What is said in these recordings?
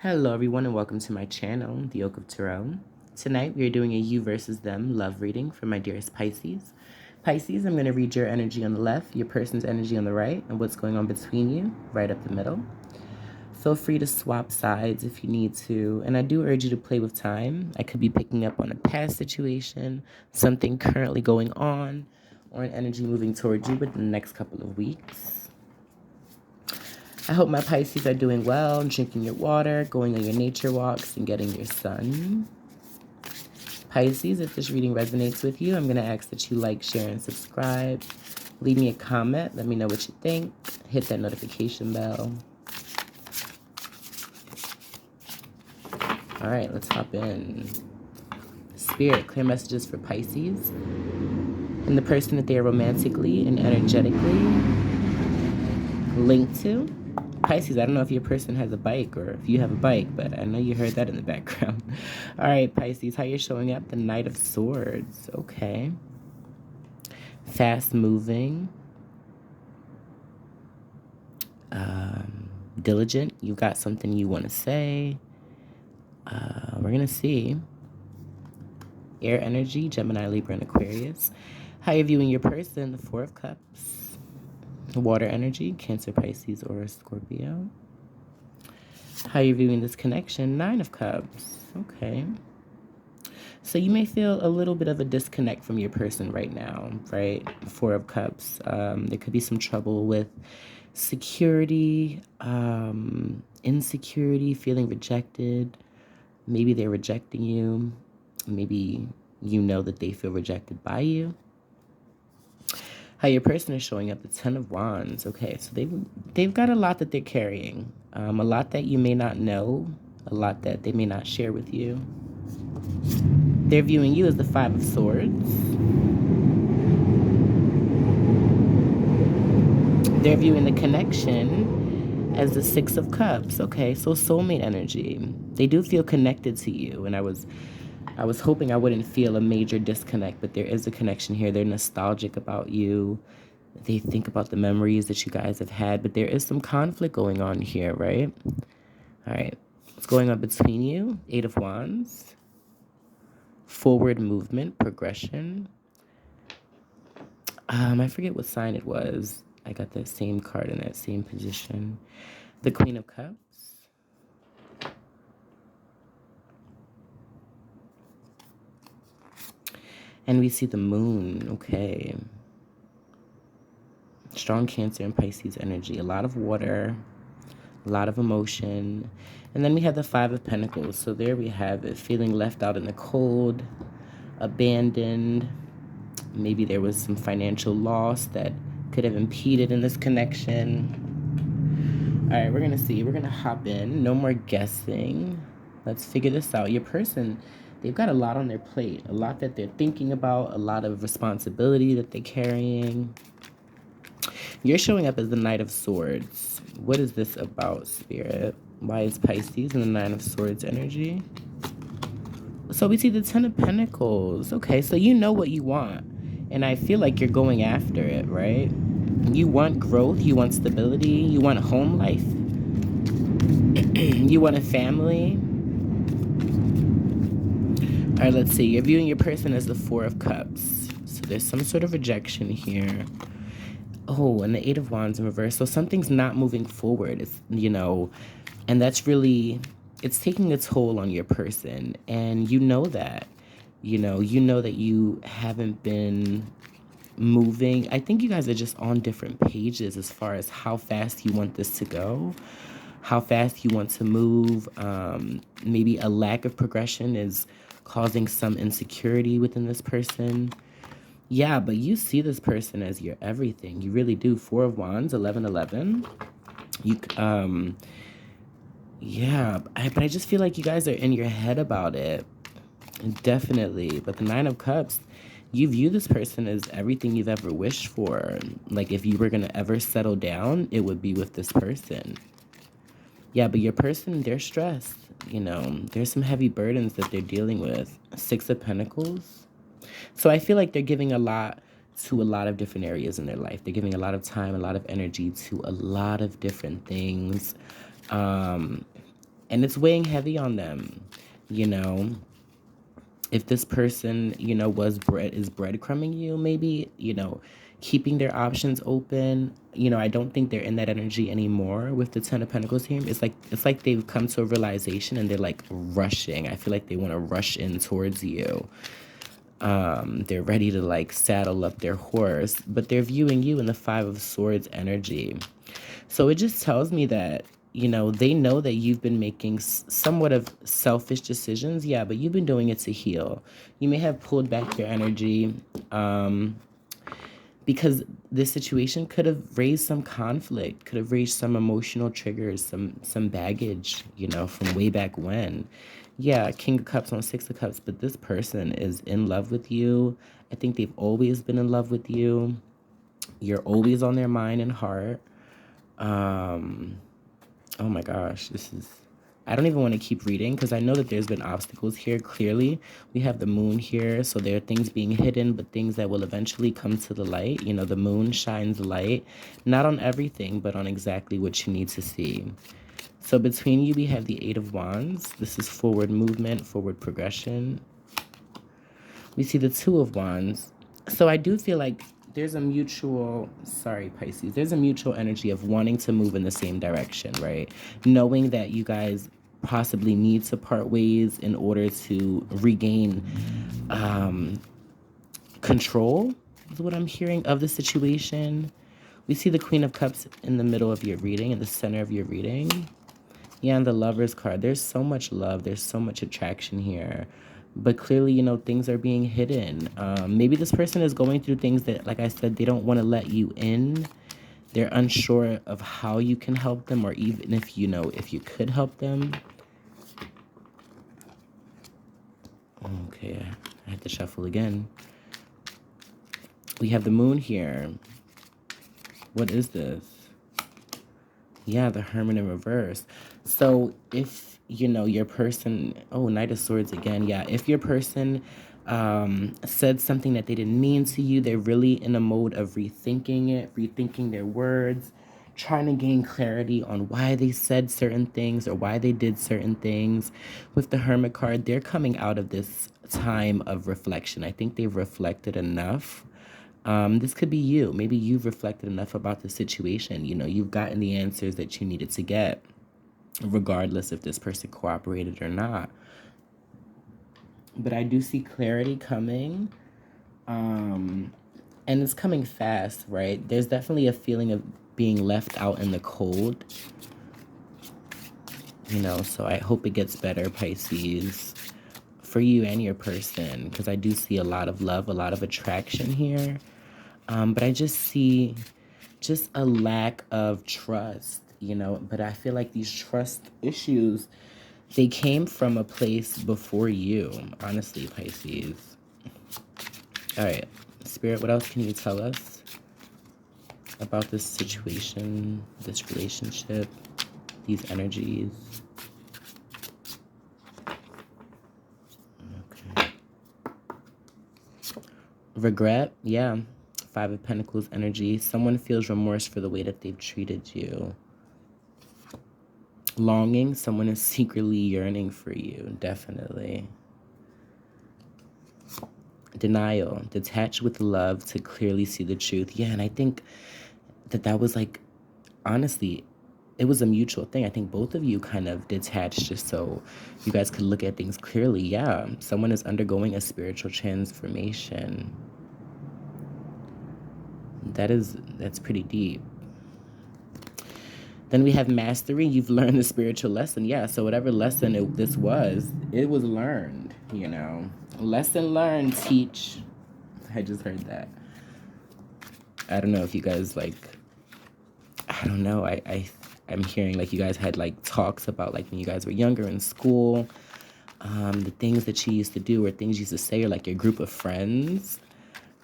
Hello everyone and welcome to my channel, The Oak of Tarot. Tonight we are doing a you versus them love reading for my dearest Pisces. Pisces, I'm going to read your energy on the left, your person's energy on the right, and what's going on between you, right up the middle. Feel free to swap sides if you need to, and I do urge you to play with time. I could be picking up on a past situation, something currently going on, or an energy moving towards you within the next couple of weeks. I hope my Pisces are doing well, drinking your water, going on your nature walks, and getting your sun. Pisces, if this reading resonates with you, I'm going to ask that you like, share, and subscribe. Leave me a comment. Let me know what you think. Hit that notification bell. All right, let's hop in. Spirit, clear messages for Pisces and the person that they are romantically and energetically linked to. Pisces, I don't know if your person has a bike or if you have a bike, but I know you heard that in the background. All right, Pisces, how you're showing up? The Knight of Swords. Okay. Fast moving. Diligent. You got something you want to say. We're going to see. Air energy, Gemini, Libra, and Aquarius. How you're viewing your person? The Four of Cups. Water energy, Cancer, Pisces, or Scorpio. How you're viewing this connection? Nine of Cups. Okay. So you may feel a little bit of a disconnect from your person right now, right? Four of Cups. There could be some trouble with security, insecurity, feeling rejected. Maybe they're rejecting you. Maybe you know that they feel rejected by you. How your person is showing up, the Ten of Wands. Okay, so they've got a lot that they're carrying, a lot that you may not know, a lot that they may not share with you. They're viewing you as the Five of Swords. They're viewing the connection as the Six of Cups. Okay, so soulmate energy. They do feel connected to you, and I was hoping I wouldn't feel a major disconnect, but there is a connection here. They're nostalgic about you. They think about the memories that you guys have had, but there is some conflict going on here, right? All right. What's going on between you? Eight of Wands. Forward movement, progression. I forget what sign it was. I got that same card in that same position. The Queen of Cups. And we see the moon. Okay. Strong Cancer and Pisces energy. A lot of water. A lot of emotion. And then we have the Five of Pentacles. So there we have it. Feeling left out in the cold. Abandoned. Maybe there was some financial loss that could have impeded in this connection. All right, we're going to see. We're going to hop in. No more guessing. Let's figure this out. Your person, they've got a lot on their plate. A lot that they're thinking about. A lot of responsibility that they're carrying. You're showing up as the Knight of Swords. What is this about, Spirit? Why is Pisces and the Nine of Swords energy? So we see the Ten of Pentacles. Okay, so you know what you want. And I feel like you're going after it, right? You want growth. You want stability. You want a home life. You want a family. All right, let's see. You're viewing your person as the Four of Cups. So there's some sort of rejection here. Oh, and the Eight of Wands in reverse. So something's not moving forward. It's, and that's really, it's taking a toll on your person. And you know that. You know that you haven't been moving. I think you guys are just on different pages as far as how fast you want this to go, how fast you want to move. Maybe a lack of progression is causing some insecurity within this person. Yeah, but you see this person as your everything. You really do. Four of Wands, 1111. Yeah, but I just feel like you guys are in your head about it. Definitely. But the Nine of Cups, you view this person as everything you've ever wished for. Like if you were going to ever settle down, it would be with this person. Yeah, but your person, they're stressed. There's some heavy burdens that they're dealing with. Six of Pentacles. So I feel like they're giving a lot to a lot of different areas in their life. They're giving a lot of time, a lot of energy to a lot of different things. And it's weighing heavy on them, you know. If this person, you know, is breadcrumbing you, maybe, you know, keeping their options open. You know, I don't think they're in that energy anymore with the Ten of Pentacles here. It's like they've come to a realization and they're like rushing. I feel like they want to rush in towards you. They're ready to like saddle up their horse, but they're viewing you in the Five of Swords energy. So it just tells me that, you know, they know that you've been making somewhat of selfish decisions. Yeah, but you've been doing it to heal. You may have pulled back your energy because this situation could have raised some conflict, could have raised some emotional triggers, some baggage, you know, from way back when. Yeah, King of Cups on Six of Cups, but this person is in love with you. I think they've always been in love with you. You're always on their mind and heart. Oh my gosh, I don't even want to keep reading because I know that there's been obstacles here. Clearly, we have the moon here, so there are things being hidden, but things that will eventually come to the light. You know, the moon shines light, not on everything, but on exactly what you need to see. So between you, we have the Eight of Wands. This is forward movement, forward progression. We see the Two of Wands. So I do feel like there's a mutual, sorry, Pisces, there's a mutual energy of wanting to move in the same direction, right? Knowing that you guys possibly need to part ways in order to regain control, is what I'm hearing, of the situation. We see the Queen of Cups in the middle of your reading, in the center of your reading. Yeah, and the Lover's card. There's so much love. There's so much attraction here. But clearly, you know, things are being hidden. Maybe this person is going through things that, like I said, they don't want to let you in. They're unsure of how you can help them, or even if, you know, if you could help them. Okay, I had to shuffle again. We have the moon here. What is this? Yeah, the Hermit in reverse. So if, you know, your person, oh, Knight of Swords again. Yeah, if your person said something that they didn't mean to you, they're really in a mode of rethinking it, rethinking their words, trying to gain clarity on why they said certain things or why they did certain things. With the Hermit card, they're coming out of this time of reflection. I think they've reflected enough. This could be you. Maybe you've reflected enough about the situation. You know, you've gotten the answers that you needed to get, regardless if this person cooperated or not. But I do see clarity coming. And it's coming fast, right? There's definitely a feeling of being left out in the cold. You know, so I hope it gets better, Pisces, for you and your person, because I do see a lot of love, a lot of attraction here. But I just see just a lack of trust, you know. But I feel like these trust issues, they came from a place before you, honestly, Pisces. All right, Spirit, what else can you tell us about this situation, this relationship, these energies? Okay. Regret, yeah. Five of Pentacles energy. Someone feels remorse for the way that they've treated you. Longing, someone is secretly yearning for you, definitely. Denial, detached with love to clearly see the truth. Yeah, and I think that was like, honestly, it was a mutual thing. I think both of you kind of detached just so you guys could look at things clearly. Yeah, someone is undergoing a spiritual transformation. That's pretty deep. Then we have mastery. You've learned the spiritual lesson. Yeah, so whatever lesson this was, it was learned, you know. Lesson learned, teach. I just heard that. I don't know if you guys, like, I don't know. I'm hearing, like, you guys had, like, talks about, like, when you guys were younger in school, the things that you used to do or things you used to say, or, like, your group of friends.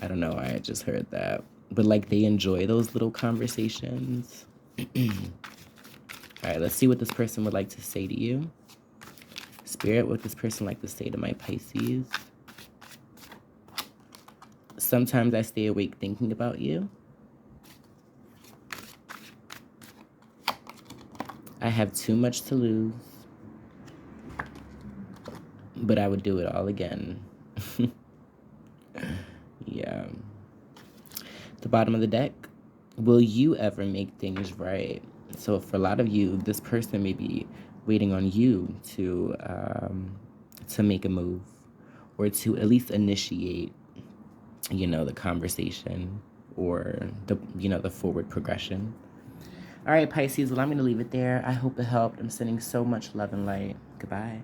I don't know. I just heard that. But, like, they enjoy those little conversations. All right, let's see what this person would like to say to you. Spirit, what would this person like to say to my Pisces? Sometimes I stay awake thinking about you. I have too much to lose. but I would do it all again. Yeah. The bottom of the deck. Will you ever make things right? So for a lot of you, this person may be waiting on you to make a move, or to at least initiate, the conversation, or the forward progression. All right, Pisces, well, I'm going to leave it there. I hope it helped. I'm sending so much love and light. Goodbye.